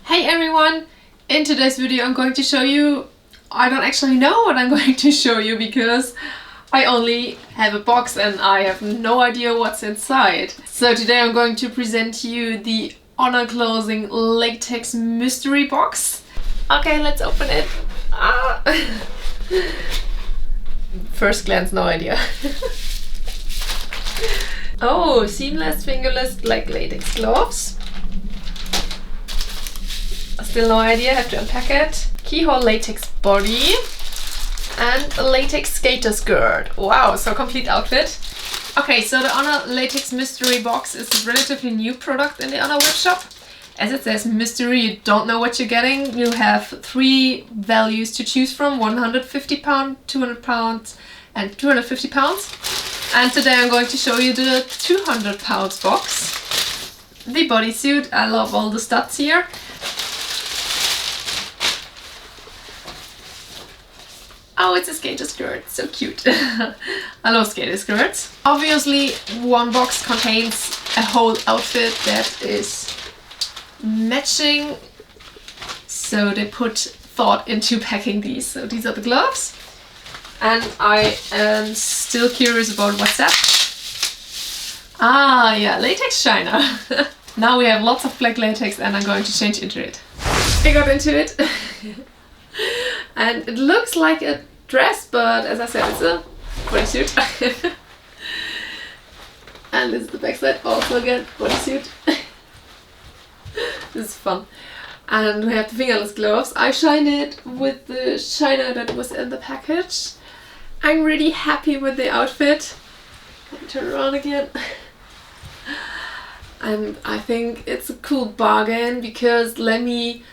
Hey everyone! In today's video I'm going to show you, I don't actually know what I'm going to show you because I only have a box and I have no idea what's inside. So today I'm going to present to you the Honor Clothing Latex Mystery Box. Okay, let's open it. First glance, no idea. Oh, seamless, fingerless black latex gloves. Still no idea, have to unpack it. Keyhole latex body and a latex skater skirt. Wow, so complete outfit. Okay, so the Honor Latex Mystery Box is a relatively new product in the Honor webshop. As it says mystery, you don't know what you're getting. You have 3 values to choose from: 150 pounds, 200 pounds and 250 pounds. And today I'm going to show you the 200 pounds box. The bodysuit, I love all the studs here. Oh, it's a skater skirt, so cute. I love skater skirts. Obviously, one box contains a whole outfit that is matching, so they put thought into packing these. So these are the gloves, and I am still curious about what's that. Ah, yeah, latex shiner. Now we have lots of black latex and I'm going to change into it. I got into it. And it looks like a dress, but as I said, it's a bodysuit. And this is the backside, also again bodysuit. This is fun. And we have the fingerless gloves. I shined it with the shiner that was in the package. I'm really happy with the outfit. Let me turn around again. And I think it's a cool bargain because let me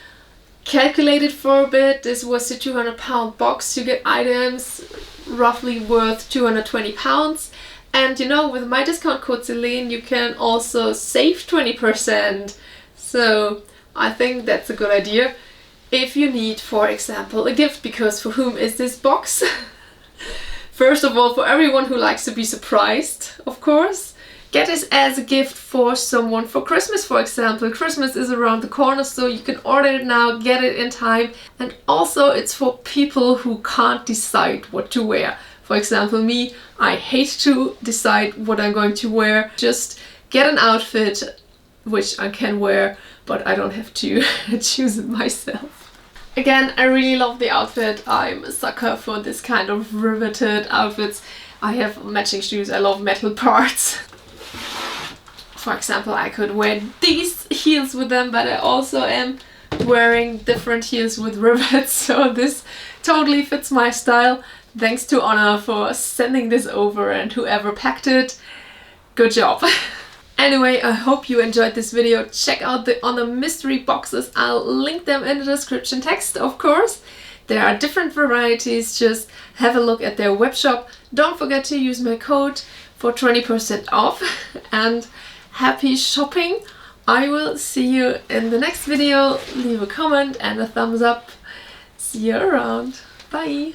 calculate it for a bit. This was a 200 pound box. You get items roughly worth 220 pounds. And you know, with my discount code Celine, you can also save 20%. So I think that's a good idea if you need, for example, a gift, because for whom is this box? First of all, for everyone who likes to be surprised, of course. Get this as a gift for someone for Christmas, for example. Christmas is around the corner, so you can order it now, get it in time. And also it's for people who can't decide what to wear. For example, me, I hate to decide what I'm going to wear. Just get an outfit which I can wear, but I don't have to choose it myself. Again, I really love the outfit. I'm a sucker for this kind of riveted outfits. I have matching shoes. I love metal parts. For example, I could wear these heels with them, but I also am wearing different heels with rivets, so this totally fits my style. Thanks to Honor for sending this over, and whoever packed it, good job. Anyway, I hope you enjoyed this video. Check out the Honor mystery boxes. I'll link them in the description text, of course. There are different varieties. Just have a look at their webshop. Don't forget to use my code for 20% off. And happy shopping. I will see you in the next video. Leave a comment and a thumbs up. See you around. Bye.